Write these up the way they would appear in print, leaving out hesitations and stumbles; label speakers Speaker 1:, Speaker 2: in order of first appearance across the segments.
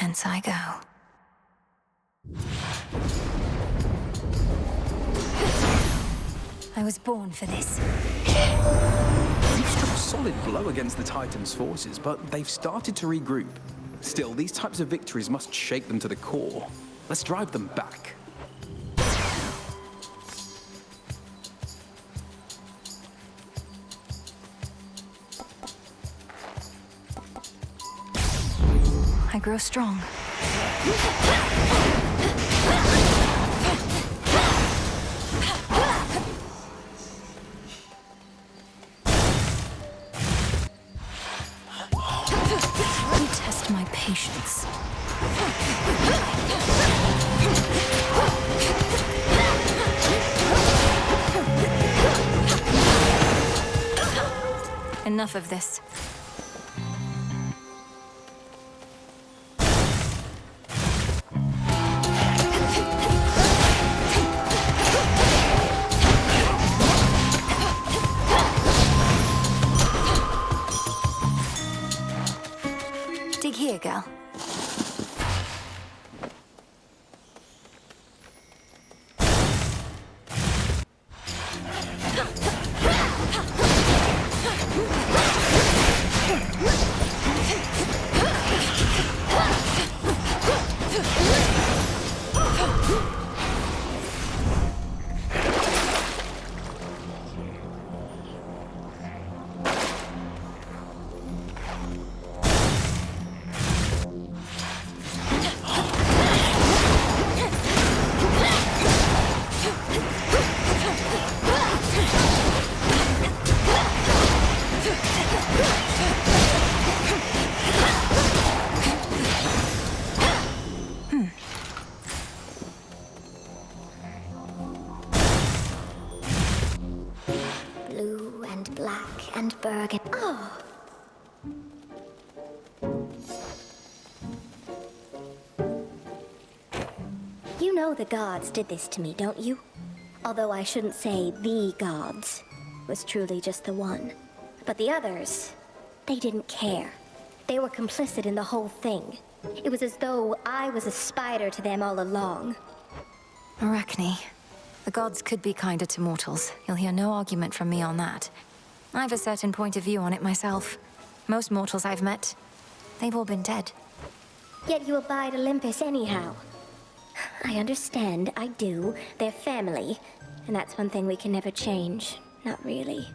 Speaker 1: Hence I go. I was born for this.
Speaker 2: You've struck a solid blow against the Titans' forces, but they've started to regroup. Still, these types of victories must shake them to the core. Let's drive them back.
Speaker 1: I grow strong. You test my patience. Enough of this. Dig here, girl.
Speaker 3: Blue and black and burgundy. Oh! You know the gods did this to me, don't you? Although I shouldn't say the gods. It was truly just the one. But the others, they didn't care. They were complicit in the whole thing. It was as though I was a spider to them all along.
Speaker 1: Arachne. The gods could be kinder to mortals. You'll hear no argument from me on that. I've a certain point of view on it myself. Most mortals I've met, they've all been dead.
Speaker 3: Yet you abide Olympus anyhow. I understand, I do. They're family. And that's one thing we can never change. Not really.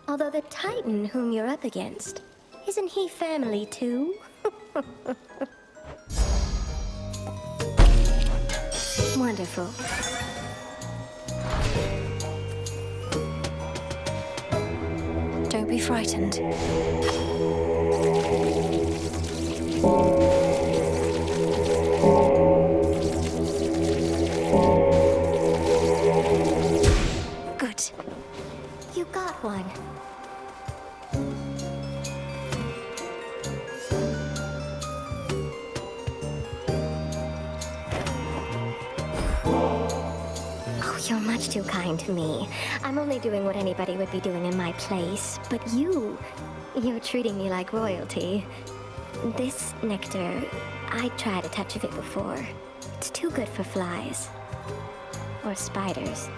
Speaker 3: Although the Titan whom you're up against, isn't he family too? Wonderful.
Speaker 1: Don't be frightened. Good.
Speaker 3: You got one. Oh, you're much too kind to me. I'm only doing what anybody would be doing in my place. But you're treating me like royalty. This nectar, I tried a touch of it before. It's too good for flies. Or spiders.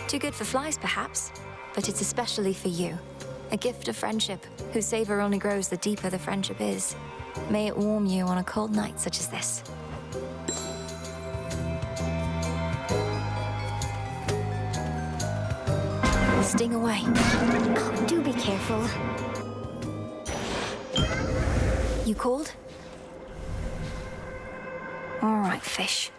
Speaker 1: Too good for flies, perhaps, but it's especially for you. A gift of friendship, whose savor only grows the deeper the friendship is. May it warm you on a cold night such as this. Sting away.
Speaker 3: Oh, do be careful.
Speaker 1: You called? All right, fish.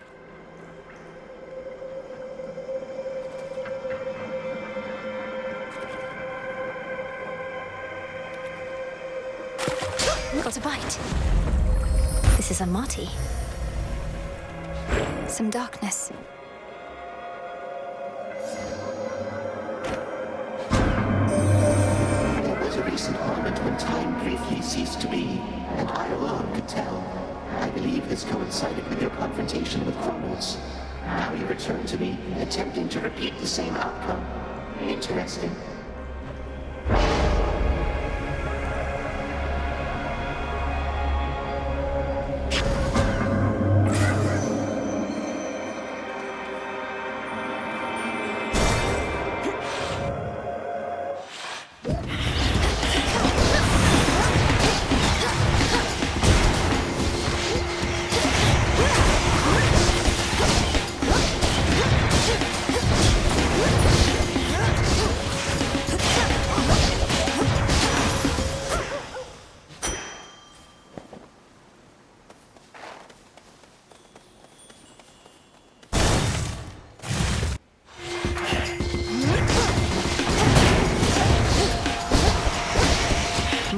Speaker 1: Got a bite. This is a marty. Some darkness.
Speaker 4: There was a recent moment when time briefly ceased to be, and I alone could tell. I believe this coincided with your confrontation with Kronos. Now you return to me, attempting to repeat the same outcome. Interesting.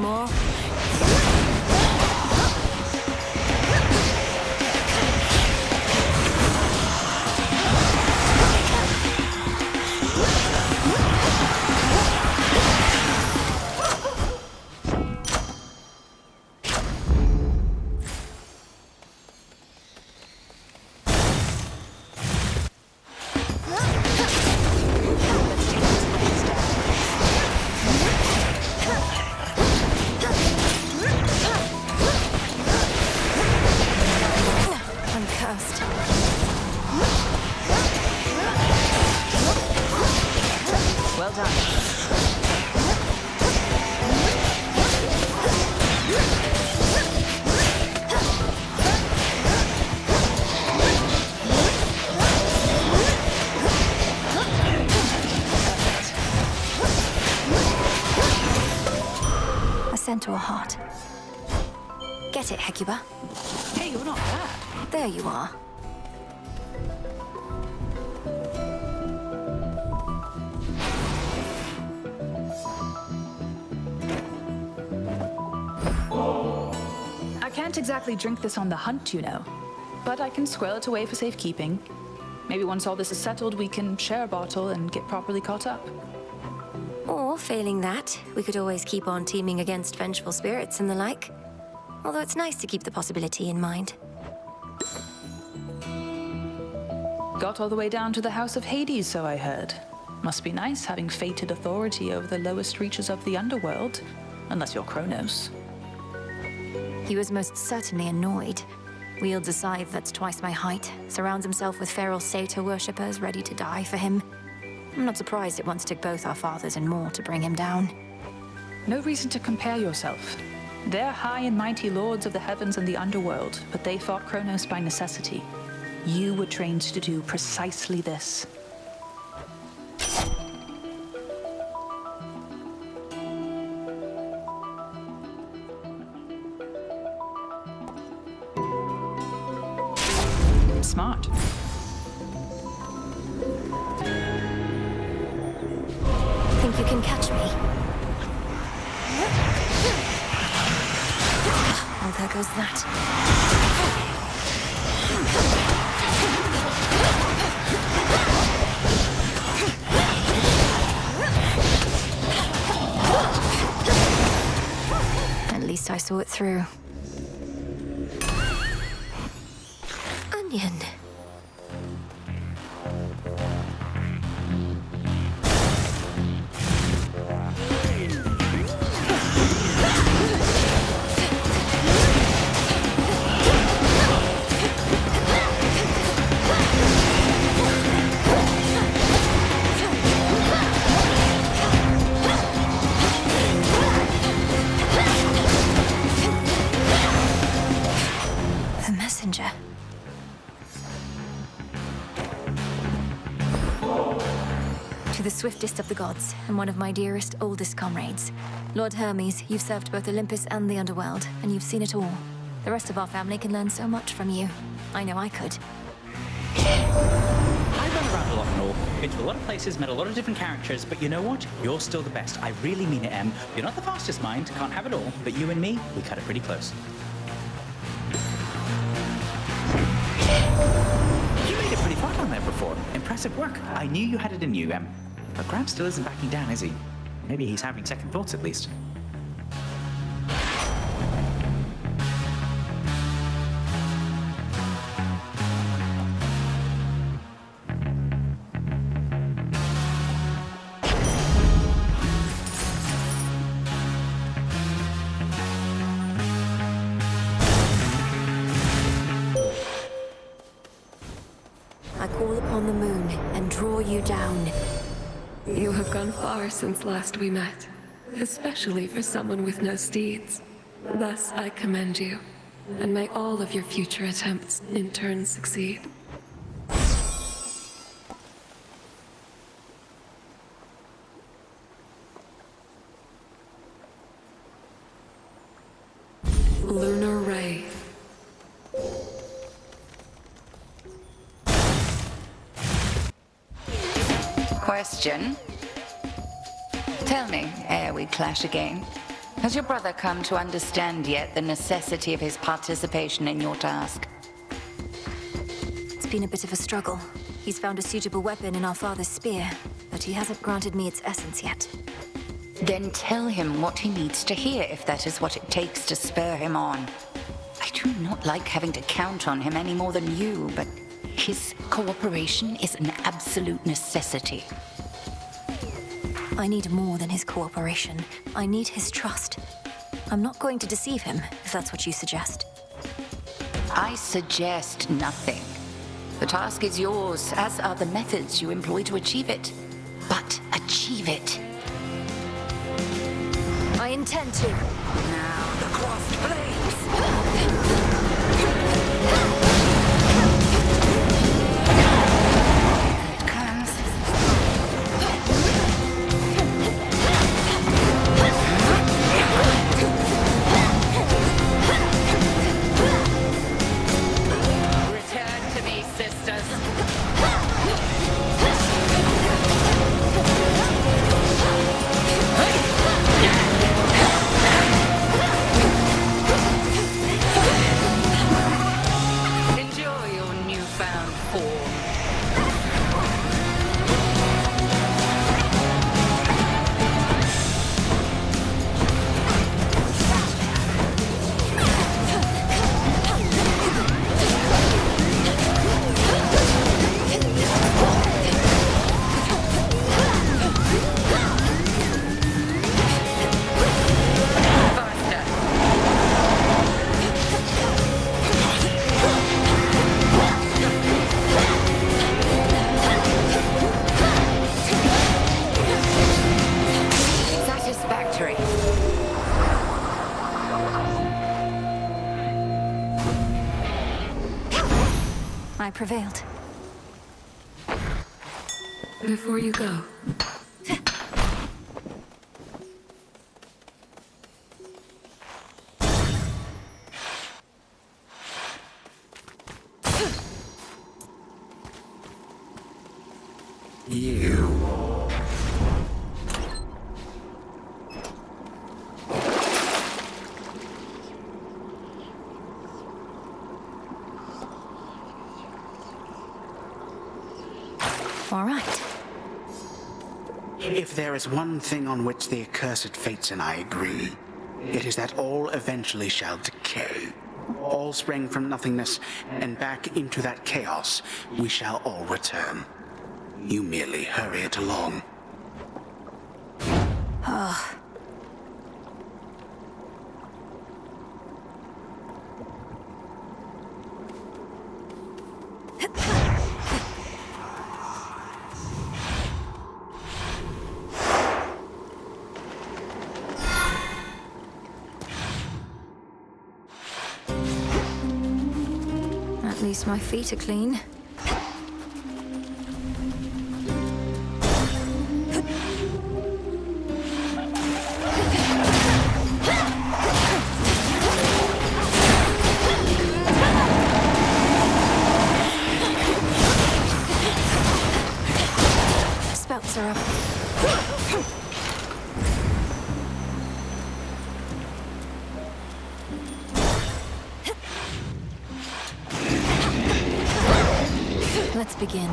Speaker 1: more.
Speaker 5: Well done.
Speaker 1: A centaur heart. Get it, Hecuba.
Speaker 5: Hey, you're not bad.
Speaker 1: There you are.
Speaker 5: I can't exactly drink this on the hunt, you know. But I can squirrel it away for safekeeping. Maybe once all this is settled, we can share a bottle and get properly caught up.
Speaker 1: Or, failing that, we could always keep on teaming against vengeful spirits and the like. Although it's nice to keep the possibility in mind.
Speaker 5: Got all the way down to the House of Hades, so I heard. Must be nice having fated authority over the lowest reaches of the underworld. Unless you're Kronos.
Speaker 1: He was most certainly annoyed. Wields a scythe that's twice my height, surrounds himself with feral satyr worshippers ready to die for him. I'm not surprised it once took both our fathers and more to bring him down.
Speaker 5: No reason to compare yourself. They're high and mighty lords of the heavens and the underworld, but they fought Kronos by necessity. You were trained to do precisely this. Smart.
Speaker 1: Think you can catch me? Oh, there goes that. At least I saw it through. Onion. The messenger. To the swiftest of the gods, and one of my dearest, oldest comrades. Lord Hermes, you've served both Olympus and the underworld, and you've seen it all. The rest of our family can learn so much from you. I know I could.
Speaker 6: I run around a lot and all, been to a lot of places, met a lot of different characters, but you know what? You're still the best. I really mean it, Em. You're not the fastest mind, can't have it all, but you and me, we cut it pretty close. You made it pretty far down there before. Impressive work. I knew you had it in you, Em. But Graham still isn't backing down, is he? Maybe he's having second thoughts at least.
Speaker 1: I call upon the moon and draw you down.
Speaker 7: You have gone far since last we met, especially for someone with no steeds. Thus, I commend you, and may all of your future attempts in turn succeed. Lunar Ray.
Speaker 8: Question. Tell me, ere we clash again, Has your brother come to understand yet the necessity of his participation in your task?
Speaker 1: It's been a bit of a struggle. He's found a suitable weapon in our father's spear, but he hasn't granted me its essence yet.
Speaker 8: Then tell him what he needs to hear if that is what it takes to spur him on. I do not like having to count on him any more than you, but his cooperation is an absolute necessity.
Speaker 1: I need more than his cooperation. I need his trust. I'm not going to deceive him, if that's what you suggest.
Speaker 8: I suggest nothing. The task is yours, as are the methods you employ to achieve it. But achieve it.
Speaker 1: I intend to.
Speaker 8: Now the crossed blades! Here it comes. Return to me, sisters. Enjoy your newfound form. Faster. Satisfactory.
Speaker 1: I prevailed.
Speaker 7: Before you go,
Speaker 1: All right.
Speaker 9: If there is one thing on which the accursed fates and I agree, it is that all eventually shall decay. All sprang from nothingness, and back into that chaos we shall all return. You merely hurry it along.
Speaker 1: At least my feet are clean. Spouts are up. Let's begin.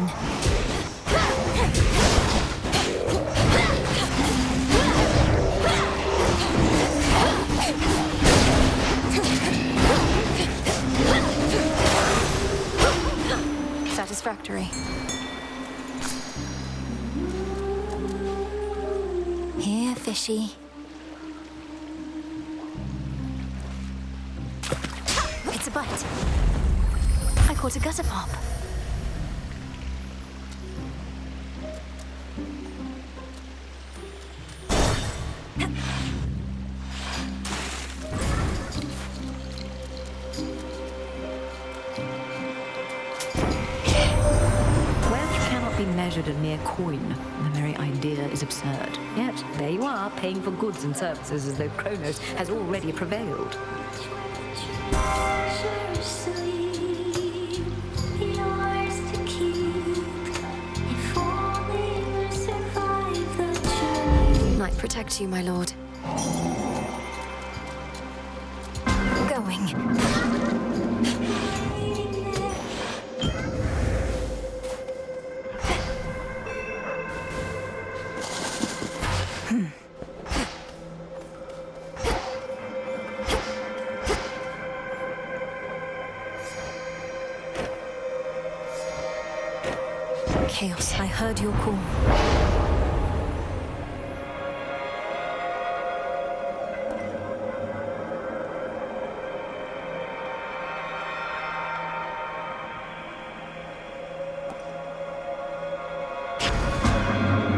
Speaker 1: Satisfactory. Here, fishy. It's a bite. I caught a gutter pop.
Speaker 10: Measured a mere coin. The very idea is absurd. Yet, there you are, paying for goods and services as though Kronos has already prevailed.
Speaker 1: Might protect you, my lord. Chaos, I heard your call.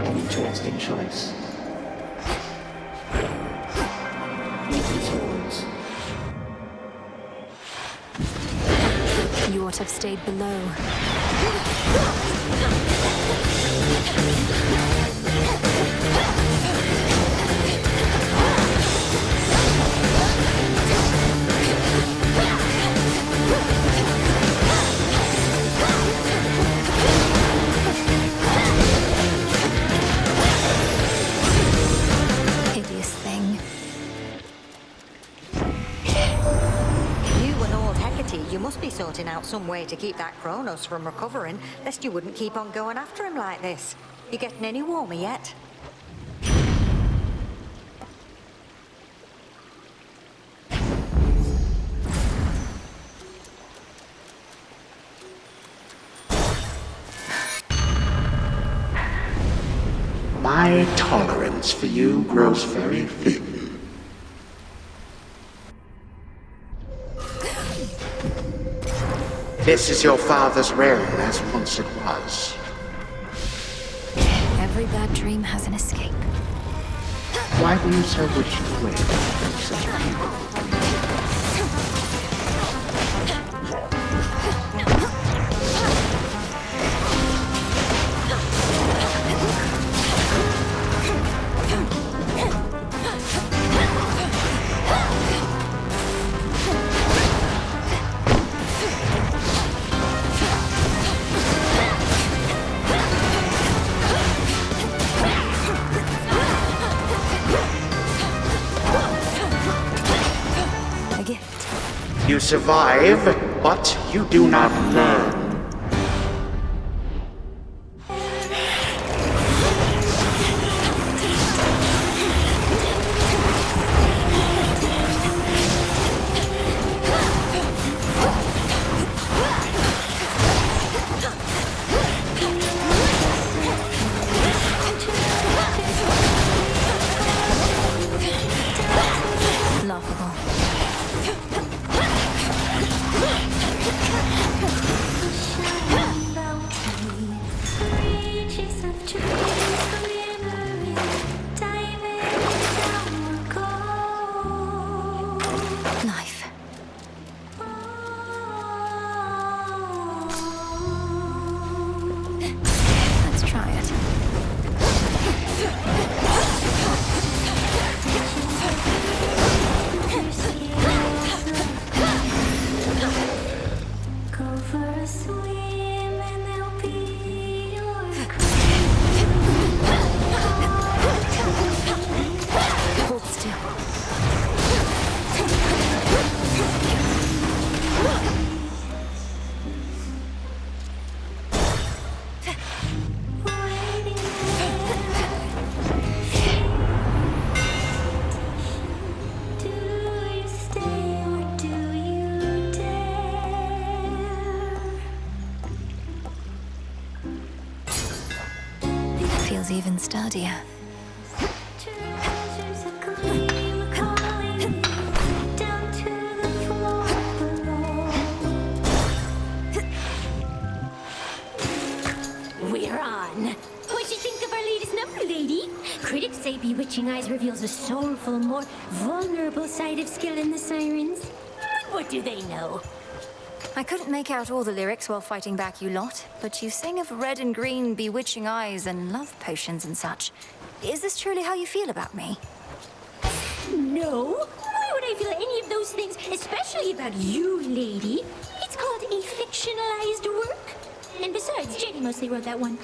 Speaker 4: An interesting choice.
Speaker 1: You ought to have stayed below. Hideous thing.
Speaker 11: You must be sorting out some way to keep that Kronos from recovering, lest you wouldn't keep on going after him like this. You getting any warmer yet?
Speaker 9: My tolerance for you grows very thin. This is your father's realm, as once it was.
Speaker 1: Every bad dream has an escape.
Speaker 9: Why do you so wish to wait from such a hero? You survive, but you do not learn.
Speaker 1: Laughable. Life. Let's try it.
Speaker 3: Go for a swim and they'll be your
Speaker 1: Hold still.
Speaker 3: Do you stay or do you dare?
Speaker 1: Feels even sturdier.
Speaker 3: Treasures are gleam, calling down to the floor below.
Speaker 12: We're on. What'd you think of our latest number, lady? Critics say Bewitching Eyes reveals a soulful, more vulnerable side of skill in the sirens. But what do they know?
Speaker 1: I couldn't make out all the lyrics while fighting back you lot, but you sing of red and green bewitching eyes and love potions and such. Is this truly how you feel about me?
Speaker 12: No. Why would I feel any of those things, especially about you, lady? It's called a fictionalized work. And besides, Jenny mostly wrote that one.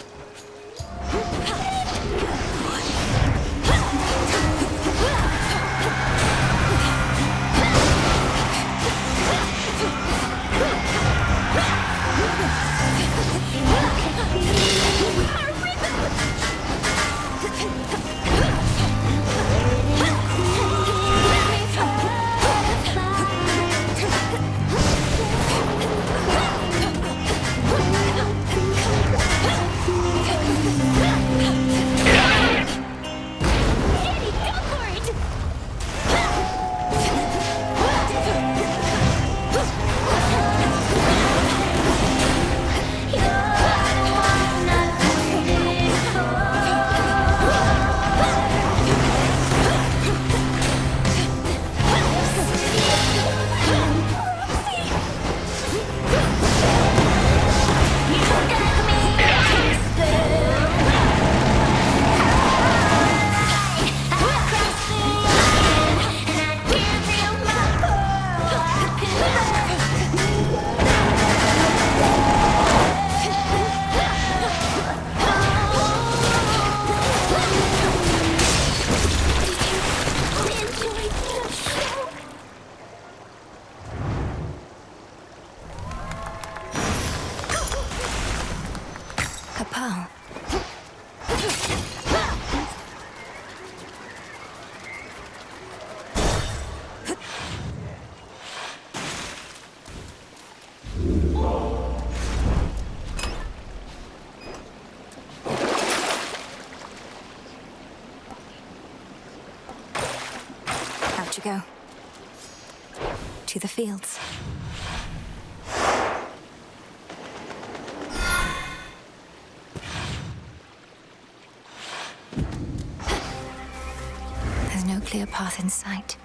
Speaker 1: Out you go. To the fields. There's no clear path in sight.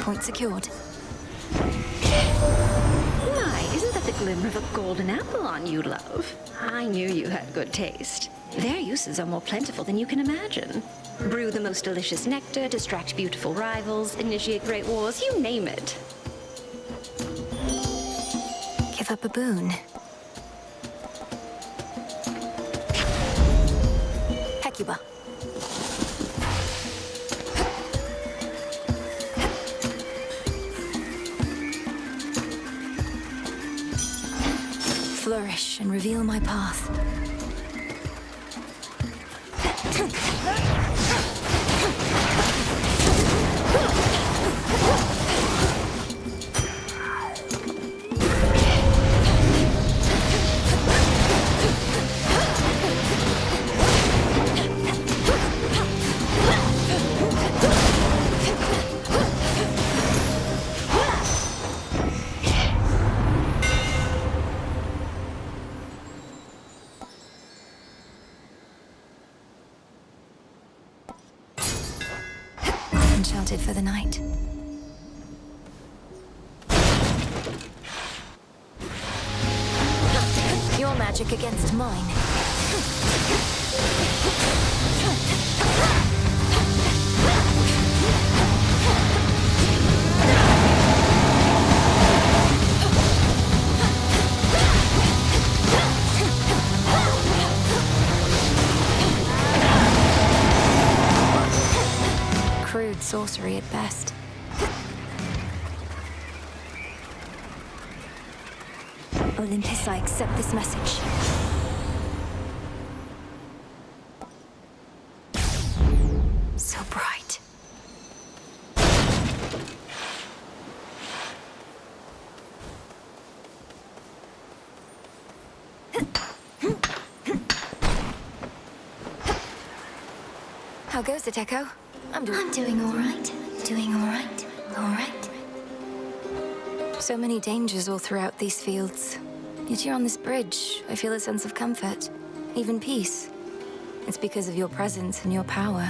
Speaker 1: Point secured.
Speaker 10: My, isn't that the glimmer of a golden apple on you, love? I knew you had good taste. Their uses are more plentiful than you can imagine. Brew the most delicious nectar, distract beautiful rivals, initiate great wars, you name it.
Speaker 1: Give up a boon. Hecuba. Flourish and reveal my path. Enchanted for the night. Your magic against mine. Crude sorcery at best. Olympus, I accept this message. So bright. How goes it, Echo? I'm doing all right. Doing all right. All right. So many dangers all throughout these fields. Yet here on this bridge, I feel a sense of comfort, even peace. It's because of your presence and your power.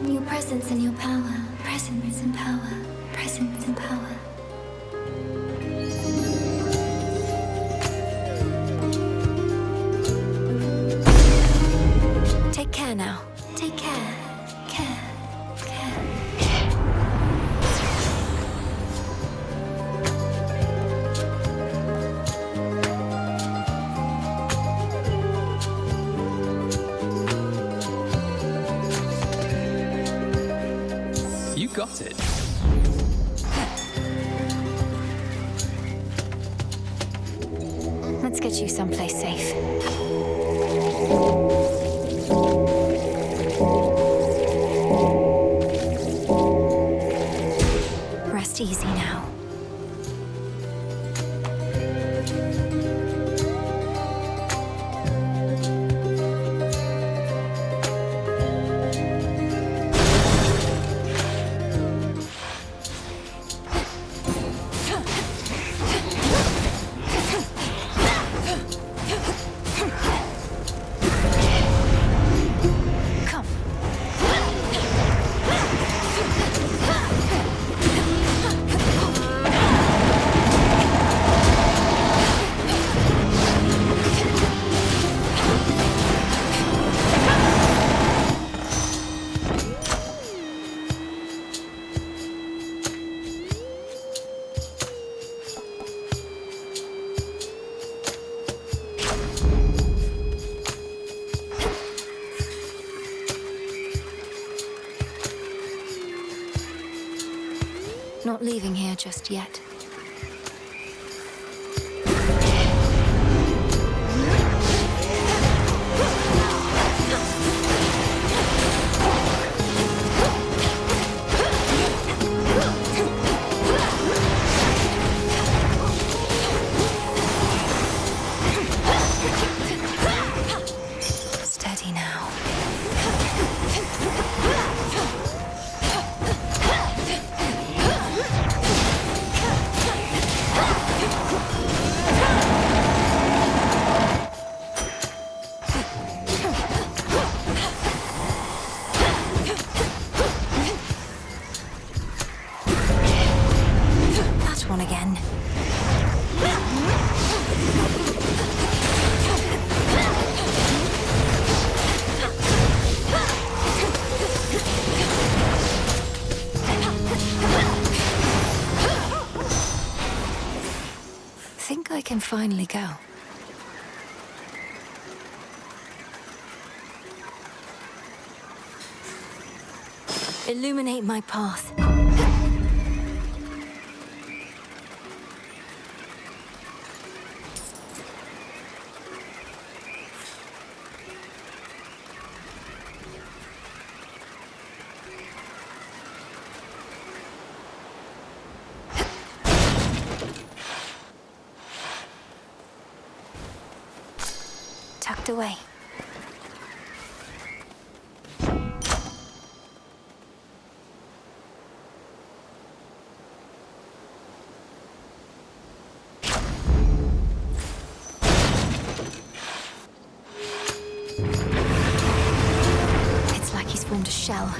Speaker 3: Your presence and your power. Presence and power. Presence and power.
Speaker 1: Take care now.
Speaker 3: Take care. Care.
Speaker 2: You got it.
Speaker 1: Let's get you someplace safe. Rest easy now. Not leaving here just yet. Steady now. That one again. Think I can finally go. Illuminate my path. Tucked away. It's like he's formed a shell.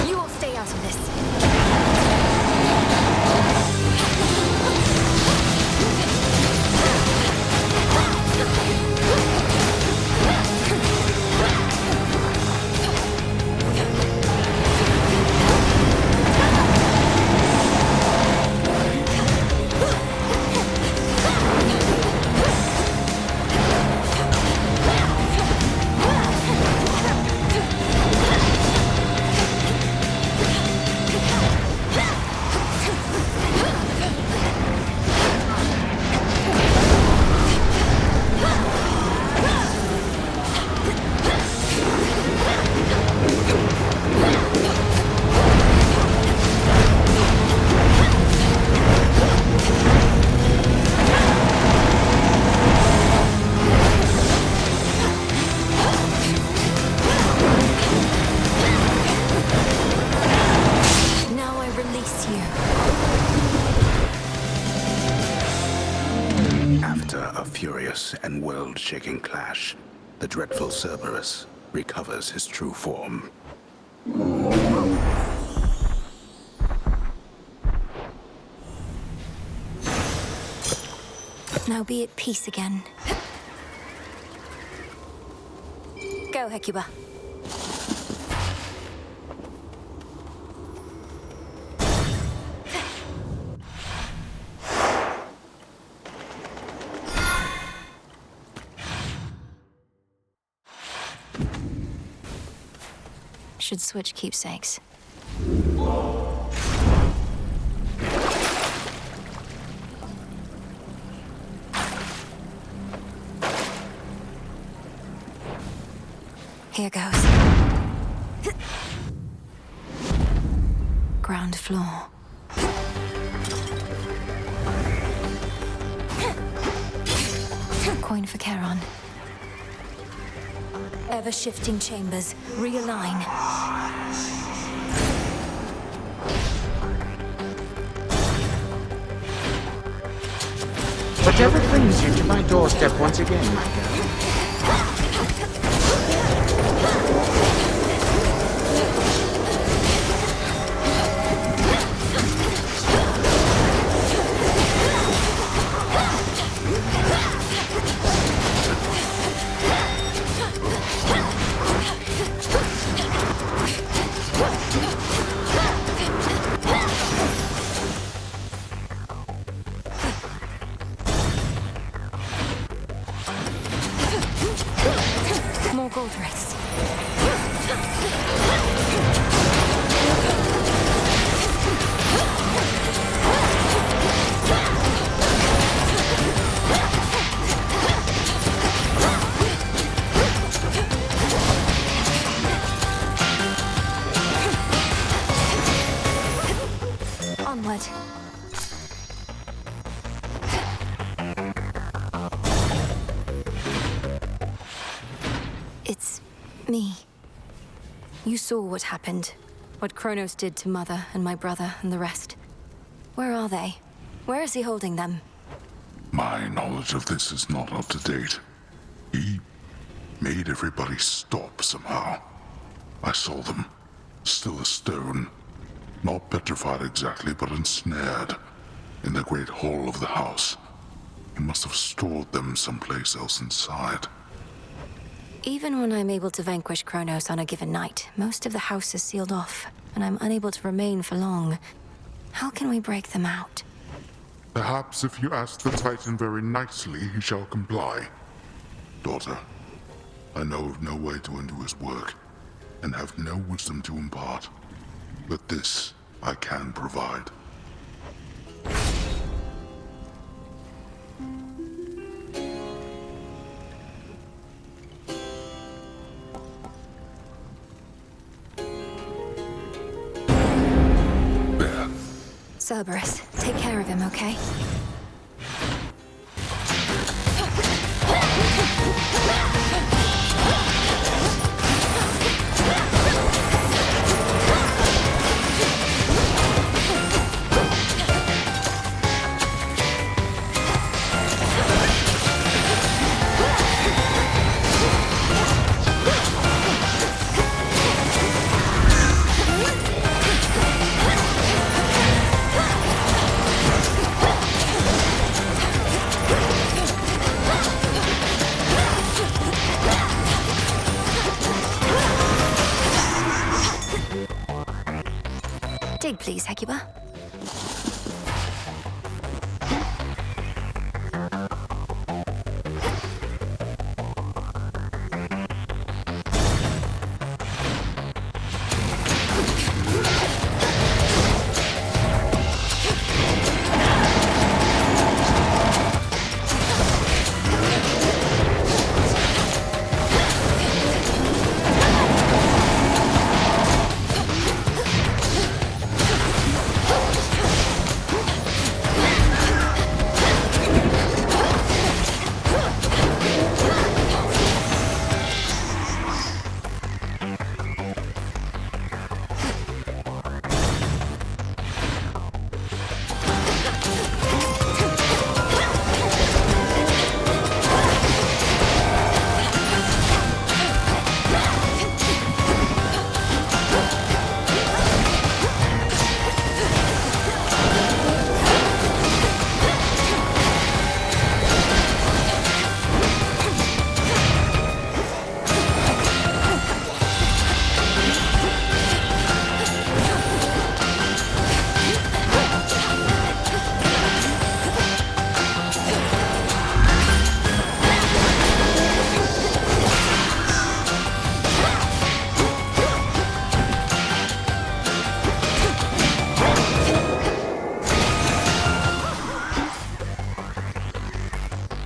Speaker 1: You all stay out of this. Now I release you.
Speaker 9: After a furious and world-shaking clash, the dreadful Cerberus recovers his true form.
Speaker 1: Now be at peace again. Go, Hecuba. Should switch keepsakes. Here goes. Ground floor. Coin for Charon. Ever-shifting chambers. Realign.
Speaker 9: Whatever brings you to my doorstep once again, my girl?
Speaker 1: gold wraiths. Onward. It's me. You saw what happened. What Kronos did to Mother and my brother and the rest. Where are they? Where is he holding them?
Speaker 13: My knowledge of this is not up to date. He made everybody stop somehow. I saw them, still a stone. Not petrified exactly, but ensnared in the great hall of the house. He must have stored them someplace else inside.
Speaker 1: Even when I'm able to vanquish Kronos on a given night, most of the house is sealed off, and I'm unable to remain for long. How can we break them out?
Speaker 13: Perhaps if you ask the Titan very nicely, he shall comply. Daughter, I know of no way to undo his work, and have no wisdom to impart. But this I can provide. There.
Speaker 1: Cerberus, take care of him, okay? Dig, please, Hecuba.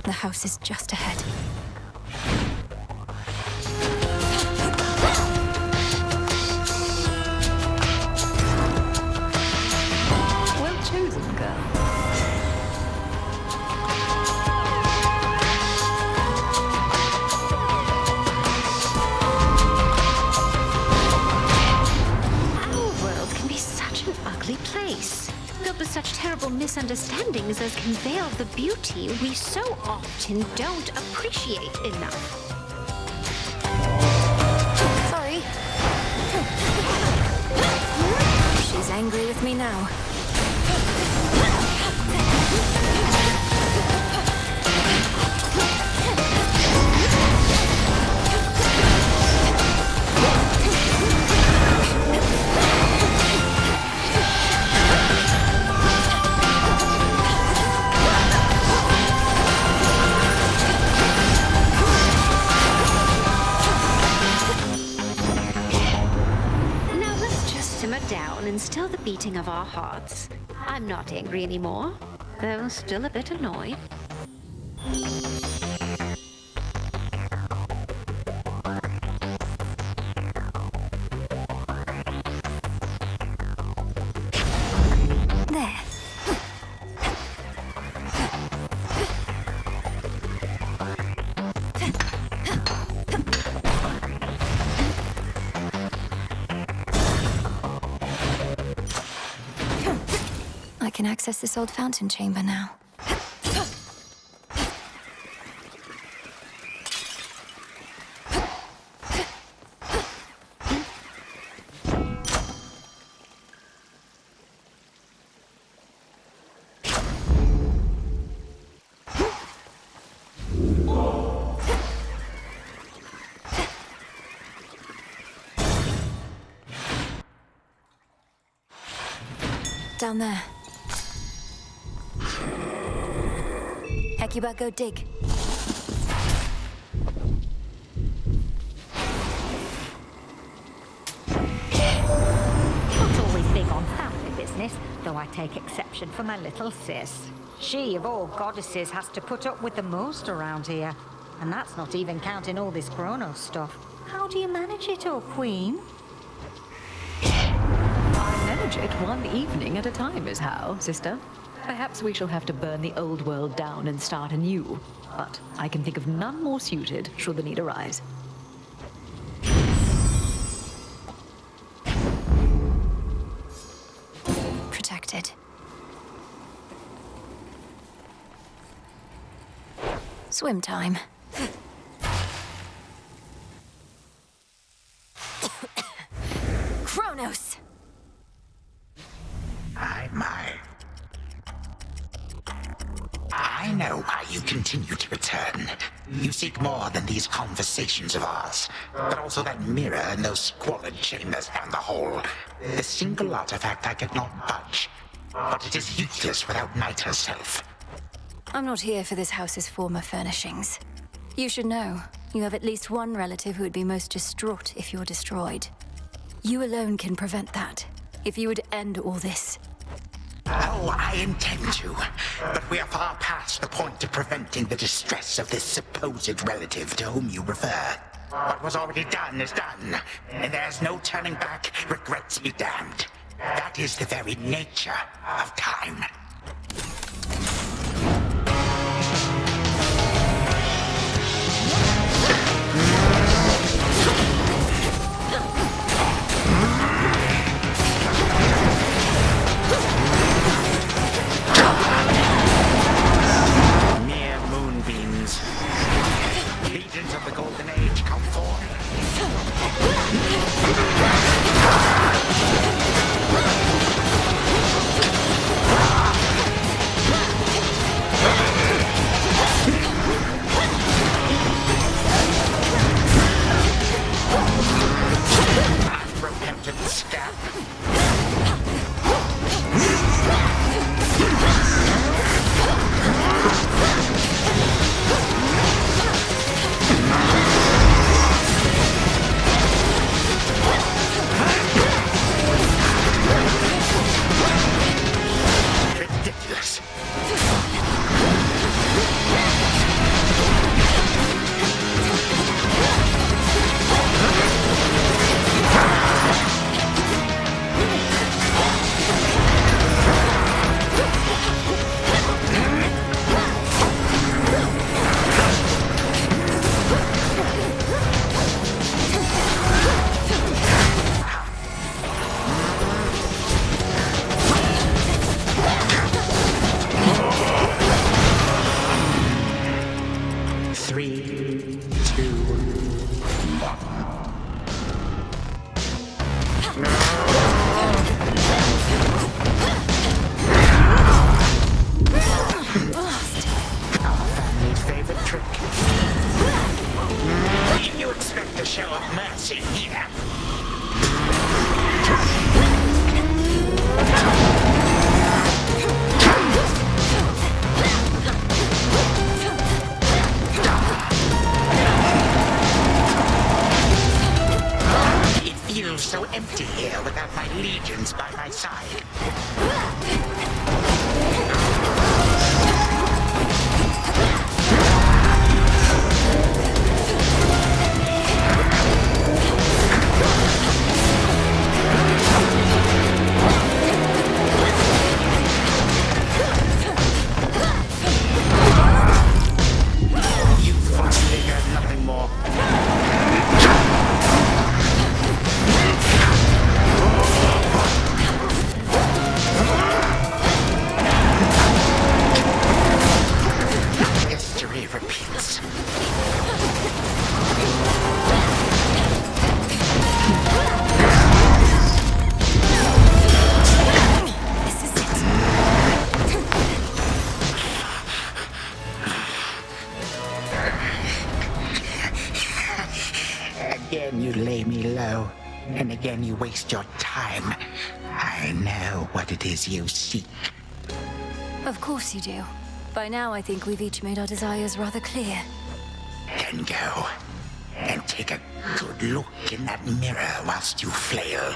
Speaker 1: The house is just ahead.
Speaker 5: Well chosen, girl.
Speaker 10: Our world can be such an ugly place. Filled with such terrible misunderstandings as can veil the beauty we so often don't appreciate enough.
Speaker 1: Sorry. She's angry with me now.
Speaker 10: beating of our hearts. I'm not angry anymore, though still a bit annoyed.
Speaker 1: There. I can access this old fountain chamber now. Down there. Hecuba, go dig.
Speaker 11: Not always big on family business, though I take exception for my little sis. She, of all goddesses, has to put up with the most around here. And that's not even counting all this Chronos stuff. How do you manage it, oh queen?
Speaker 14: I manage it one evening at a time is how, sister. Perhaps we shall have to burn the old world down and start anew. But I can think of none more suited should the need arise.
Speaker 1: Protected. Swim time. Chronos!
Speaker 9: My. I know why you continue to return. You seek more than these conversations of ours, but also that mirror and those squalid chambers down the hall. The single artifact I could not budge, but it is useless without Night herself.
Speaker 1: I'm not here for this house's former furnishings. You should know, you have at least one relative who would be most distraught if you're destroyed. You alone can prevent that, if you would end all this.
Speaker 9: Oh, I intend to, but we are far past the point of preventing the distress of this supposed relative to whom you refer. What was already done is done, and there's no turning back, regrets be damned. That is the very nature of time. Legions of the Golden Age come forth. Unrepentant scab. Ridiculous. You expect a show of mercy here? It feels so empty here without my legions by my side. me low, and again you waste your time. I know what it is you seek.
Speaker 1: Of course you do. By now, I think we've each made our desires rather clear.
Speaker 9: Then go and take a good look in that mirror whilst you flail.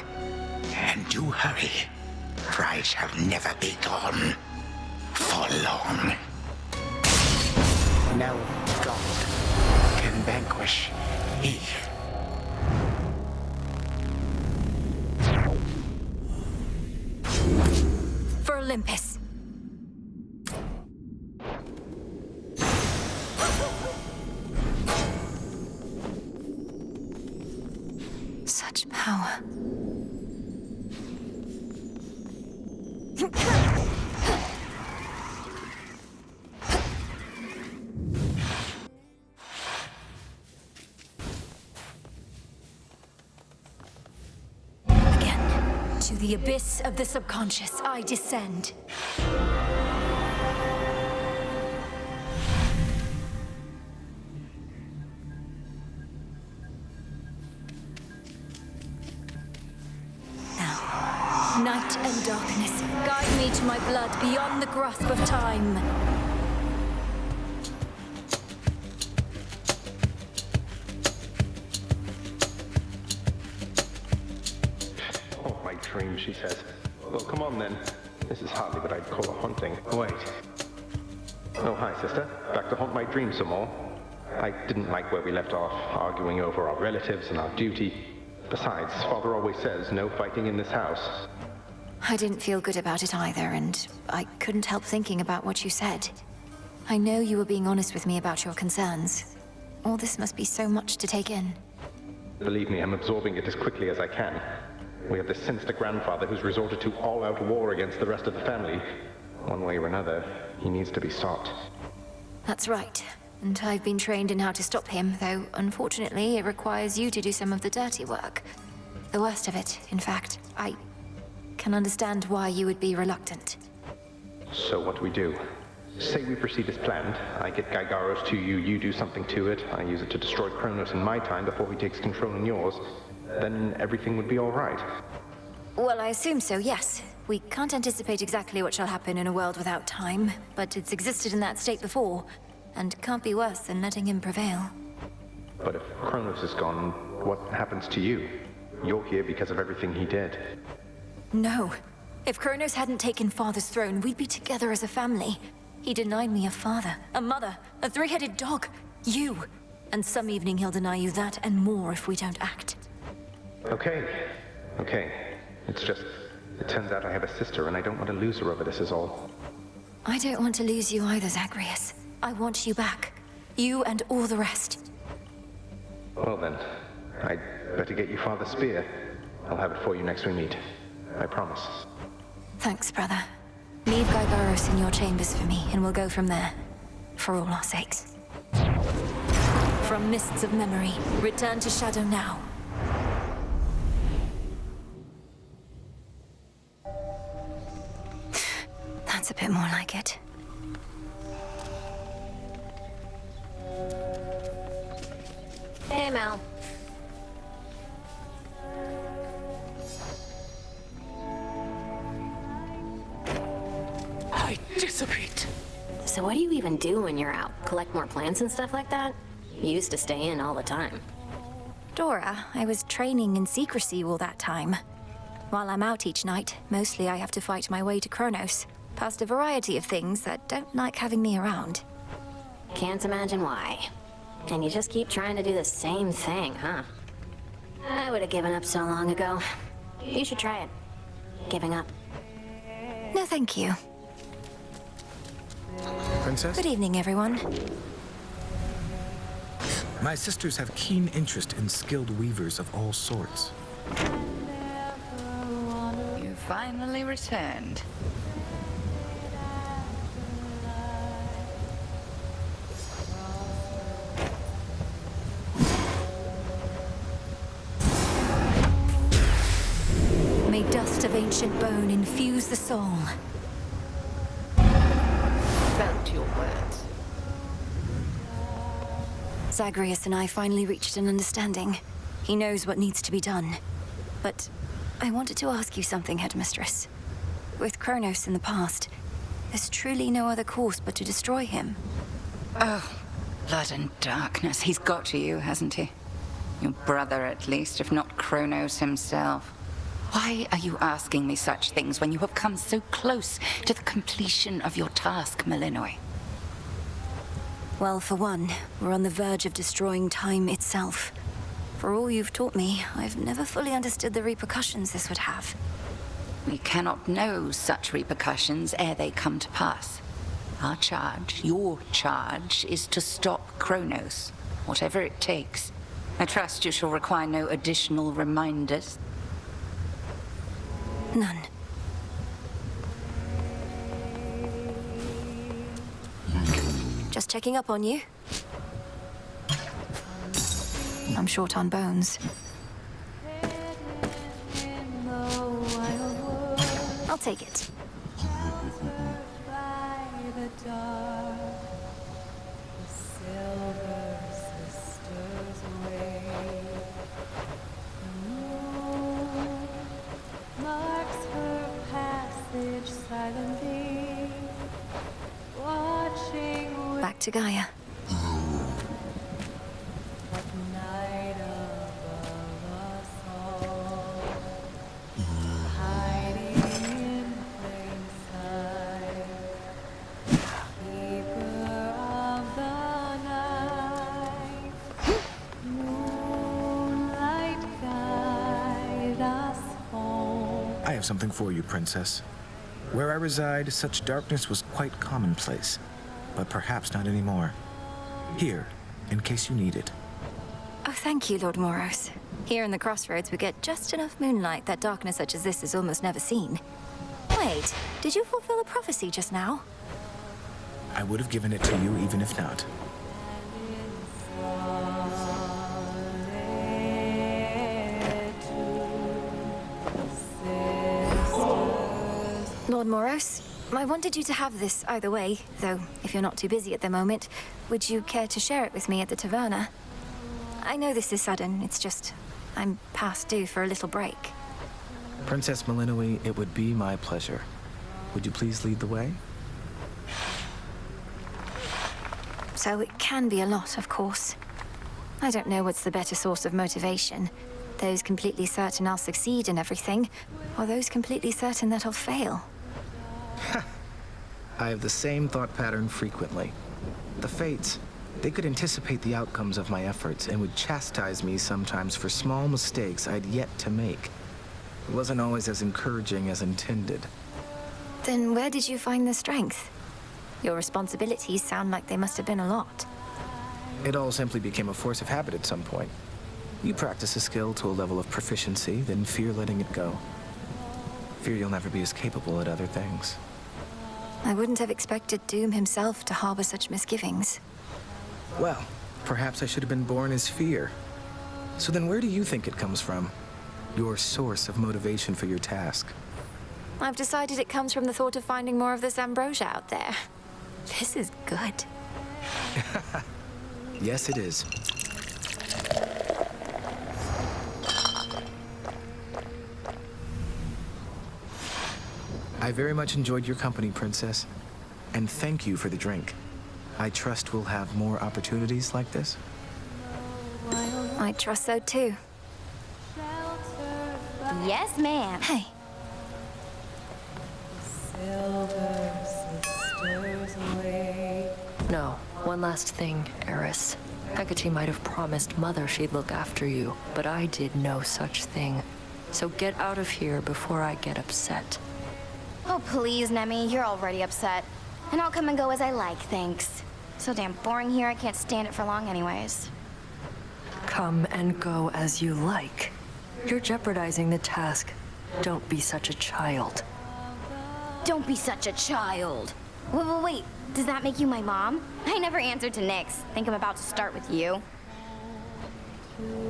Speaker 9: And do hurry, for I shall never be gone for long. No god can vanquish me.
Speaker 1: For Olympus. Such power. Again, to the abyss of the subconscious, I descend. Night and darkness, guide me to my blood beyond the grasp of time.
Speaker 15: Oh, my dream, she says. Well, come on then. This is hardly what I'd call a haunting. Wait. Oh, hi, sister. Back to haunt my dreams some more. I didn't like where we left off, arguing over our relatives and our duty. Besides, Father always says no fighting in this house.
Speaker 1: I didn't feel good about it either, and I couldn't help thinking about what you said. I know you were being honest with me about your concerns. All this must be so much to take in.
Speaker 15: Believe me, I'm absorbing it as quickly as I can. We have this sinister grandfather who's resorted to all-out war against the rest of the family. One way or another, he needs to be stopped.
Speaker 1: That's right. And I've been trained in how to stop him, though unfortunately it requires you to do some of the dirty work. The worst of it, in fact. I can understand why you would be reluctant.
Speaker 15: So what do we do? Say we proceed as planned. I get Gygaros to you, you do something to it. I use it to destroy Kronos in my time before he takes control in yours. Then everything would be all right.
Speaker 1: Well, I assume so, yes. We can't anticipate exactly what shall happen in a world without time, but it's existed in that state before, and can't be worse than letting him prevail.
Speaker 15: But if Kronos is gone, what happens to you? You're here because of everything he did.
Speaker 1: No. If Kronos hadn't taken Father's throne, we'd be together as a family. He denied me a father, a mother, a three-headed dog, you. And some evening he'll deny you that and more if we don't act.
Speaker 15: Okay. It's just, it turns out I have a sister and I don't want to lose her over this is all.
Speaker 1: I don't want to lose you either, Zagreus. I want you back. You and all the rest.
Speaker 15: Well then, I'd better get you Father's spear. I'll have it for you next we meet. I promise.
Speaker 1: Thanks, brother. Leave Gygaros in your chambers for me, and we'll go from there. For all our sakes. From mists of memory, return to Shadow now. That's a bit more like it.
Speaker 3: Hey, Mel.
Speaker 16: I dissipate.
Speaker 12: So what do you even do when you're out? Collect more plants and stuff like that? You used to stay in all the time.
Speaker 1: Dora, I was training in secrecy all that time. While I'm out each night, mostly I have to fight my way to Kronos, past a variety of things that don't like having me around.
Speaker 12: Can't imagine why. And you just keep trying to do the same thing, huh? I would have given up so long ago. You should try it. Giving up.
Speaker 1: No, thank you.
Speaker 17: Princess?
Speaker 1: Good evening, everyone.
Speaker 17: My sisters have keen interest in skilled weavers of all sorts.
Speaker 8: You finally returned.
Speaker 1: May dust of ancient bone infuse the soul.
Speaker 16: Felt your words.
Speaker 1: Zagreus and I finally reached an understanding. He knows what needs to be done. But I wanted to ask you something, Headmistress. With Kronos in the past, there's truly no other course but to destroy him.
Speaker 8: Oh, blood and darkness. He's got to you, hasn't he? Your brother, at least, if not Kronos himself. Why are you asking me such things when you have come so close to the completion of your task, Malinois?
Speaker 1: Well, for one, we're on the verge of destroying time itself. For all you've taught me, I've never fully understood the repercussions this would have.
Speaker 8: We cannot know such repercussions ere they come to pass. Our charge, your charge, is to stop Kronos, whatever it takes. I trust you shall require no additional reminders.
Speaker 1: None. Just checking up on you. I'm short on bones. I'll take it. Back to Gaia.
Speaker 17: I have something for you, Princess. Where I reside, such darkness was quite commonplace, but perhaps not anymore. Here, in case you need it.
Speaker 1: Oh, thank you, Lord Moros. Here in the Crossroads, we get just enough moonlight that darkness such as this is almost never seen. Wait, did you fulfill a prophecy just now?
Speaker 17: I would have given it to you even if not.
Speaker 1: Lord Moros, I wanted you to have this either way, though if you're not too busy at the moment, would you care to share it with me at the taverna? I know this is sudden, it's just I'm past due for a little break.
Speaker 17: Princess Malinois, it would be my pleasure. Would you please lead the way?
Speaker 1: So it can be a lot, of course. I don't know what's the better source of motivation. Those completely certain I'll succeed in everything, or those completely certain that I'll fail.
Speaker 17: I have the same thought pattern frequently. The Fates, they could anticipate the outcomes of my efforts and would chastise me sometimes for small mistakes I'd yet to make. It wasn't always as encouraging as intended.
Speaker 1: Then where did you find the strength? Your responsibilities sound like they must have been a lot.
Speaker 17: It all simply became a force of habit at some point. You practice a skill to a level of proficiency, then fear letting it go. Fear you'll never be as capable at other things.
Speaker 1: I wouldn't have expected Doom himself to harbor such misgivings.
Speaker 17: Well, perhaps I should have been born as fear. So then where do you think it comes from? Your source of motivation for your task?
Speaker 1: I've decided it comes from the thought of finding more of this ambrosia out there. This is good.
Speaker 17: Yes, it is. I very much enjoyed your company, Princess. And thank you for the drink. I trust we'll have more opportunities like this.
Speaker 1: I trust so too.
Speaker 3: Yes, ma'am.
Speaker 1: Hey.
Speaker 14: No, one last thing, Eris. Hecate might have promised Mother she'd look after you, but I did no such thing. So get out of here before I get upset.
Speaker 3: Oh, please, Nemi, you're already upset. And I'll come and go as I like, thanks. So damn boring here, I can't stand it for long anyways.
Speaker 14: Come and go as you like. You're jeopardizing the task. Don't be such a child.
Speaker 3: Don't be such a child. Wait, does that make you my mom? I never answered to Nyx. Think I'm about to start with you.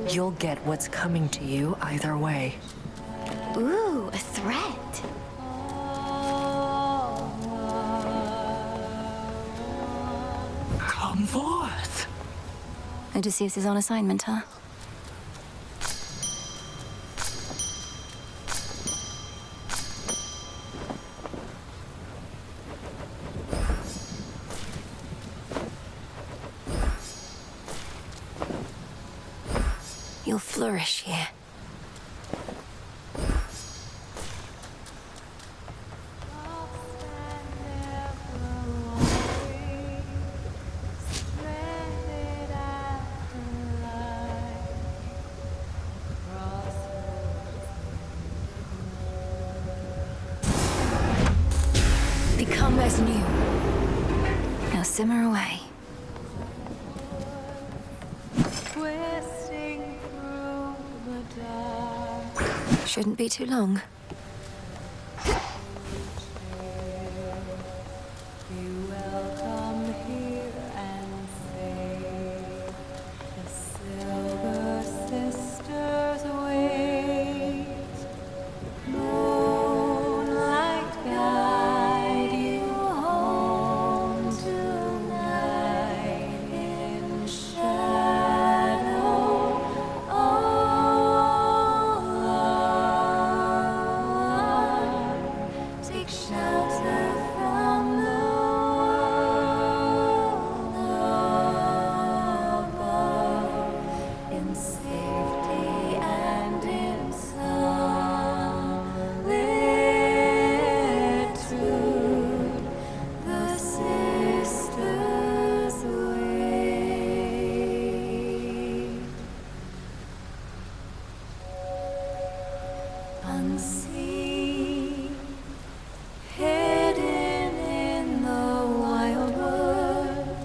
Speaker 14: You'll get what's coming to you either way.
Speaker 3: Ooh, a threat.
Speaker 16: Come forth.
Speaker 1: Odysseus is on assignment, huh? You'll flourish here. Become as new. Now simmer away. Shouldn't be too long. Unseen, hidden in the wild wood,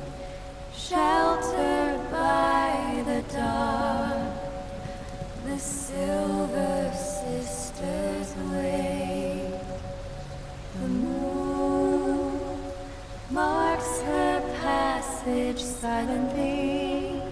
Speaker 1: sheltered by the dark, the Silver Sisters wait. The moon marks her passage silently.